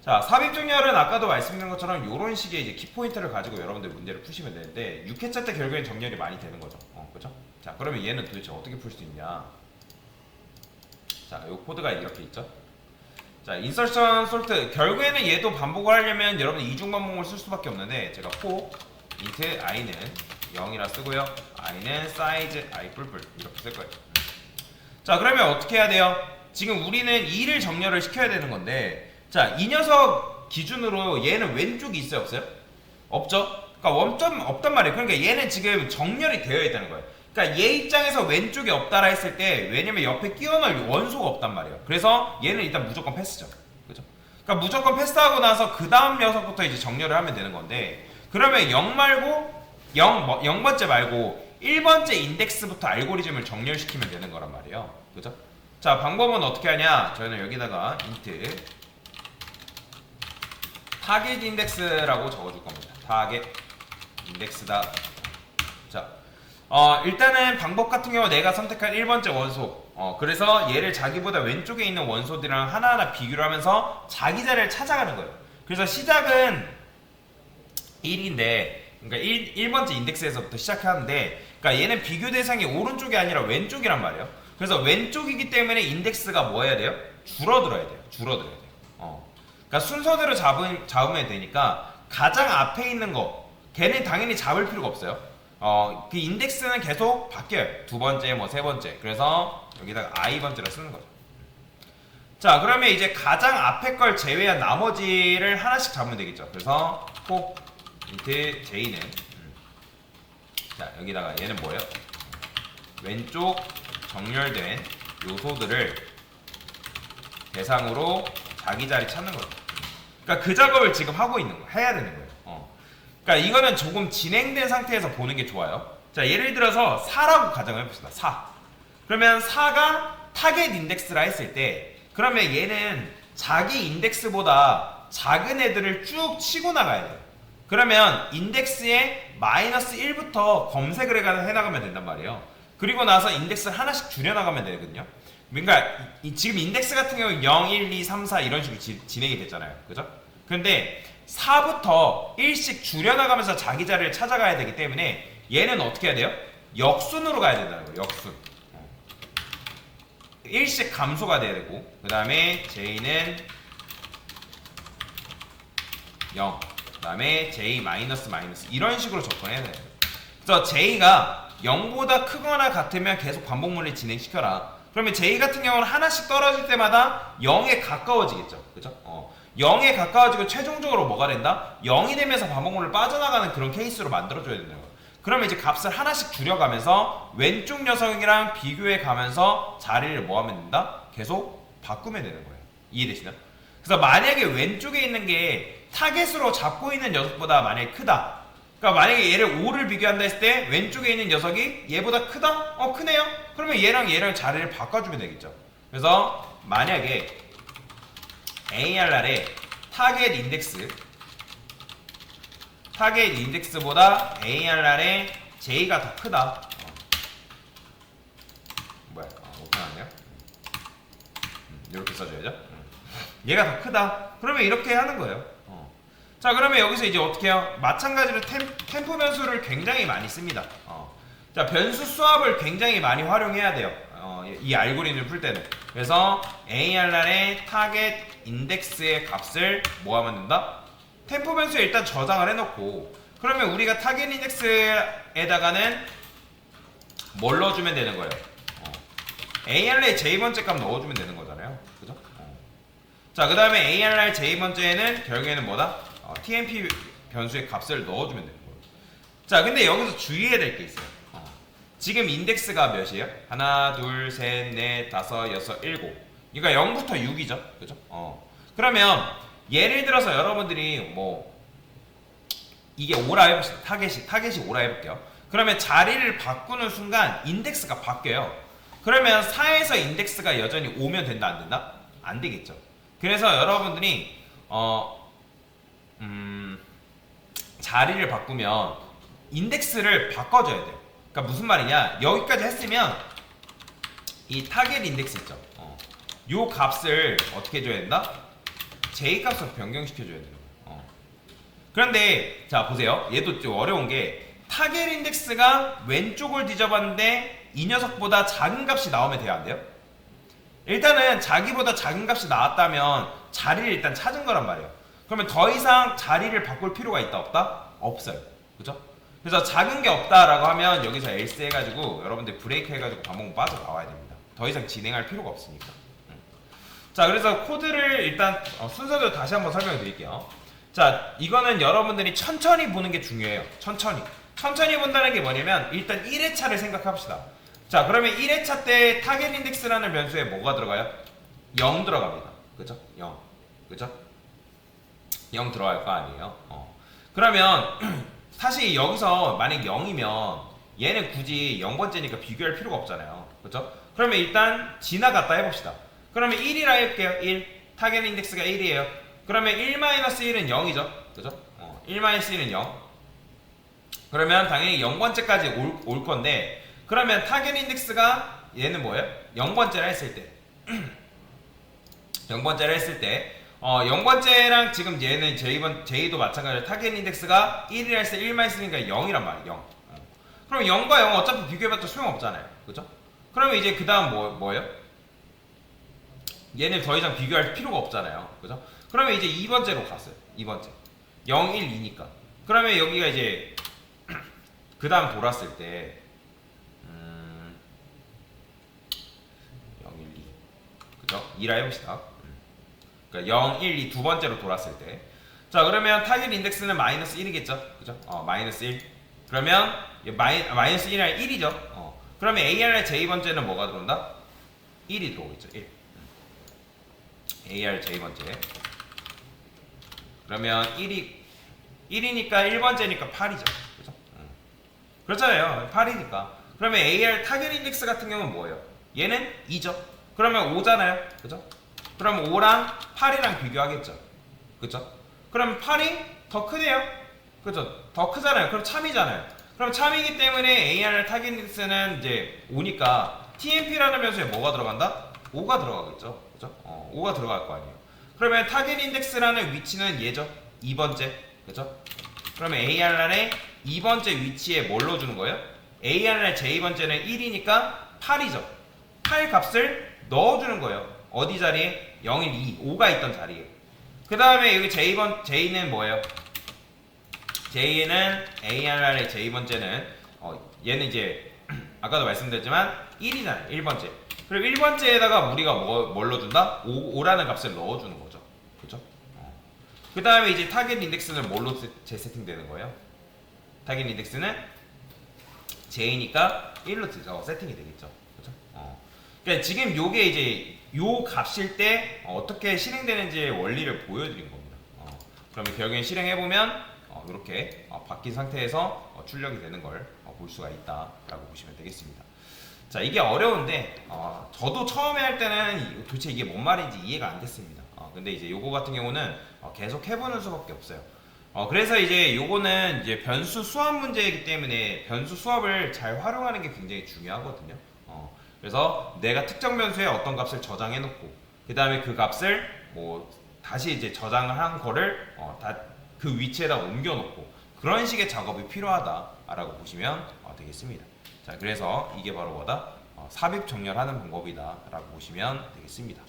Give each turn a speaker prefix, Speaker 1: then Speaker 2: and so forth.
Speaker 1: 자, 삽입정렬은 아까도 말씀드린 것처럼 이런 식의 이제 키포인트를 가지고 여러분들 문제를 푸시면 되는데 6회차 때 결국엔 정렬이 많이 되는 거죠. 그죠? 자, 그러면 얘는 도대체 어떻게 풀 수 있냐? 자, 요 코드가 이렇게 있죠. 자, 인설션 솔트 결국에는 얘도 반복을 하려면 여러분 이중 반복을 쓸 수밖에 없는데 제가 for int i는 0이라 쓰고요. i는 size i 뿔뿔 이렇게 쓸 거예요. 자, 그러면 어떻게 해야 돼요? 지금 우리는 2를 정렬을 시켜야 되는 건데 자, 이 녀석 기준으로 얘는 왼쪽이 있어요, 없어요? 없죠? 그러니까 원점 없단 말이에요. 그러니까 얘는 지금 정렬이 되어 있다는 거예요. 그러니까 얘 입장에서 왼쪽에 없다라 했을 때 왜냐면 옆에 끼워 넣을 원소가 없단 말이에요. 그래서 얘는 일단 무조건 패스죠. 그죠? 그러니까 무조건 패스하고 나서 그 다음 녀석부터 이제 정렬을 하면 되는 건데 그러면 0 말고 0번째 말고 1번째 인덱스부터 알고리즘을 정렬시키면 되는 거란 말이에요. 그죠? 자, 방법은 어떻게 하냐? 저희는 여기다가 int 타겟 인덱스라고 적어줄 겁니다. 타겟 인덱스다. 자, 일단은 방법 같은 경우 내가 선택한 1번째 원소. 그래서 얘를 자기보다 왼쪽에 있는 원소들이랑 하나하나 비교를 하면서 자기 자리를 찾아가는 거예요. 그래서 시작은 1인데, 그러니까 1번째 인덱스에서부터 시작하는데, 그러니까 얘는 비교 대상이 오른쪽이 아니라 왼쪽이란 말이에요. 그래서 왼쪽이기 때문에 인덱스가 뭐 해야 돼요? 줄어들어야 돼요. 줄어들어야 돼요. 그러니까 순서대로 잡으면 되니까 가장 앞에 있는 거 걔는 당연히 잡을 필요가 없어요. 그 인덱스는 계속 바뀌어요. 두 번째, 뭐 세 번째. 그래서 여기다가 i번째로 쓰는 거죠. 자, 그러면 이제 가장 앞에 걸 제외한 나머지를 하나씩 잡으면 되겠죠. 그래서 for int j는 자, 여기다가 얘는 뭐예요? 왼쪽 정렬된 요소들을 대상으로 자기 자리 찾는 거죠. 그러니까 그 작업을 지금 하고 있는 거, 해야 되는 거예요. 그러니까 이거는 조금 진행된 상태에서 보는 게 좋아요. 자, 예를 들어서 4라고 가정을 해봅시다. 4. 그러면 4가 타겟 인덱스라 했을 때, 그러면 얘는 자기 인덱스보다 작은 애들을 쭉 치고 나가야 돼요. 그러면 인덱스에 마이너스 1부터 검색을 해나가면 된단 말이에요. 그리고 나서 인덱스를 하나씩 줄여나가면 되거든요. 그러니까 지금 인덱스 같은 경우는 0, 1, 2, 3, 4 이런 식으로 진행이 됐잖아요. 그죠? 근데 4부터 1씩 줄여나가면서 자기 자리를 찾아가야 되기 때문에 얘는 어떻게 해야 돼요? 역순으로 가야 된다는 거예요. 역순. 1씩 감소가 돼야 되고 그 다음에 J는 0 그 다음에 J 마이너스 이런 식으로 접근해야 돼요. 그래서 J가 0보다 크거나 같으면 계속 반복문을 진행시켜라. 그러면 J 같은 경우는 하나씩 떨어질 때마다 0에 가까워지겠죠. 그죠? 0에 가까워지고 최종적으로 뭐가 된다? 0이 되면서 반복문을 빠져나가는 그런 케이스로 만들어줘야 된다는 거예요. 그러면 이제 값을 하나씩 줄여가면서 왼쪽 녀석이랑 비교해 가면서 자리를 뭐 하면 된다? 계속 바꾸면 되는 거예요. 이해되시나요? 그래서 만약에 왼쪽에 있는 게 타겟으로 잡고 있는 녀석보다 만약에 크다. 그러니까 만약에 얘를 5를 비교한다 했을 때 왼쪽에 있는 녀석이 얘보다 크다? 크네요? 그러면 얘랑 자리를 바꿔주면 되겠죠. 그래서 만약에 ARR의 타겟 인덱스보다 ARR의 J가 더 크다. 뭐야? 못 나왔네요. 이렇게 써줘야죠. 얘가 더 크다. 그러면 이렇게 하는 거예요. 자, 그러면 여기서 이제 어떻게 해요? 마찬가지로 템포 변수를 굉장히 많이 씁니다. 자, 변수 수합을 굉장히 많이 활용해야 돼요. 이 알고리즘을 풀 때는. 그래서 ARR의 타겟 인덱스의 값을 뭐 하면 된다? 템포 변수에 일단 저장을 해놓고 그러면 우리가 타겟 인덱스에다가는 뭘 넣어주면 되는 거예요? ARR의 J번째 값 넣어주면 되는 거잖아요. 그죠? 자, 그 다음에 ARR J번째에는 결국에는 뭐다? TMP 변수의 값을 넣어주면 되는 거예요. 자, 근데 여기서 주의해야 될 게 있어요. 지금 인덱스가 몇이에요? 하나, 둘, 셋, 넷, 다섯, 여섯, 일곱. 그러니까 0부터 6이죠. 그죠? 그러면 예를 들어서 여러분들이 뭐 이게 5라 해봅시다. 타겟이 5라 해볼게요. 그러면 자리를 바꾸는 순간 인덱스가 바뀌어요. 그러면 4에서 인덱스가 여전히 5면 된다, 안 된다? 안 되겠죠. 그래서 여러분들이 자리를 바꾸면 인덱스를 바꿔줘야 돼요. 그러니까 무슨 말이냐? 여기까지 했으면 이 타겟 인덱스 있죠. 요 값을 어떻게 줘야 된다? j 값으로 변경시켜줘야 되는 거예요. 그런데 자 보세요. 얘도 좀 어려운 게 타겟 인덱스가 왼쪽을 뒤져봤는데 이 녀석보다 작은 값이 나오면 돼요, 안 돼요? 일단은 자기보다 작은 값이 나왔다면 자리를 일단 찾은 거란 말이에요. 그러면 더 이상 자리를 바꿀 필요가 있다 없다? 없어요. 그죠? 그래서 작은 게 없다라고 하면 여기서 else 해가지고 여러분들 브레이크 해가지고 반복 빠져나와야 됩니다. 더 이상 진행할 필요가 없으니까. 자, 그래서 코드를 일단 순서대로 다시 한번 설명해 드릴게요. 자, 이거는 여러분들이 천천히 보는 게 중요해요. 천천히 본다는 게 뭐냐면 일단 1회차를 생각합시다. 자, 그러면 1회차 때 타겟 인덱스라는 변수에 뭐가 들어가요? 0 들어갑니다. 그죠? 0. 그죠? 0 들어갈 거 아니에요? 그러면 사실 여기서 만약 0이면 얘는 굳이 0번째니까 비교할 필요가 없잖아요. 그죠? 그러면 일단 지나갔다 해봅시다. 그러면 1이라 할게요. 1. 타겟 인덱스가 1이에요. 그러면 1-1은 0이죠. 그죠? 1-1은 0. 그러면 당연히 0번째까지 올 건데, 그러면 타겟 인덱스가 얘는 뭐예요? 0번째라 했을 때 0번째라 했을 때 0번째랑 지금 얘는 J도 마찬가지로 타겟 인덱스가 1이라 했을 때 1-1이니까 0이란 말이에요. 0. 그럼 0과 0 어차피 비교해봤자 소용없잖아요. 그죠? 그러면 이제 그 다음 뭐예요? 얘는 더 이상 비교할 필요가 없잖아요. 그죠? 그러면 이제 2번째로 갔어요. 2번째 0, 1, 2니까. 그러면 여기가 이제 그 다음 돌았을 때 0, 1, 2 그죠? 2라 해봅시다. 그러니까 0, 1, 2 두 번째로 돌았을 때. 자, 그러면 타겟 인덱스는 마이너스 1이겠죠? 그죠? 마이너스 1. 그러면 마이너스 1이랑 1이죠? 그러면 AR J번째는 뭐가 들어온다? 1이 들어오겠죠? 1. AR J번째. 그러면 1이니까 1번째니까 8이죠. 그죠? 그렇잖아요. 8이니까. 그러면 AR 타겟 인덱스 같은 경우는 뭐예요? 얘는 2죠. 그러면 5잖아요. 그죠? 그럼 5랑 8이랑 비교하겠죠. 그죠? 그럼 8이 더 크네요. 그죠? 더 크잖아요. 그럼 참이잖아요. 그럼 참이기 때문에 AR 타겟 인덱스는 이제 5니까 TMP라는 변수에 뭐가 들어간다? 5가 들어가겠죠. 그죠? 5가 들어갈 거 아니에요. 그러면 타겟 인덱스라는 위치는 얘죠. 2번째. 그죠? 그러면 AR의 2번째 위치에 뭘 넣어주는 거예요? AR의 J번째는 1이니까 8이죠. 8 값을 넣어주는 거예요. 어디 자리에? 0, 1, 2, 5가 있던 자리에. 그 다음에 여기 J는 뭐예요? J는 AR의 J번째는 얘는 이제 아까도 말씀드렸지만 1이잖아요. 1번째. 그리고 1번째에다가 우리가 뭘 넣어준다? 5라는 값을 넣어주는 거죠. 그죠? 그 다음에 이제 타겟 인덱스는 뭘로 재세팅 되는 거예요? 타겟 인덱스는 J니까 1로 세팅이 되겠죠. 그죠? 그러니까 지금 요게 이제 요 값일 때 어떻게 실행되는지의 원리를 보여드린 겁니다. 그러면 결국엔 실행해보면 이렇게 바뀐 상태에서 출력이 되는 걸 볼 수가 있다라고 보시면 되겠습니다. 자, 이게 어려운데 저도 처음에 할 때는 도대체 이게 뭔 말인지 이해가 안 됐습니다. 근데 이제 요거 같은 경우는 계속 해보는 수밖에 없어요. 그래서 이제 요거는 이제 변수 수합 문제이기 때문에 변수 수합을 잘 활용하는 게 굉장히 중요하거든요. 그래서 내가 특정 변수에 어떤 값을 저장해 놓고 그 다음에 그 값을 뭐 다시 이제 저장을 한 거를 그 위치에다 옮겨 놓고 그런 식의 작업이 필요하다라고 보시면 되겠습니다. 자, 그래서 이게 바로 뭐다? 삽입 정렬하는 방법이다라고 보시면 되겠습니다.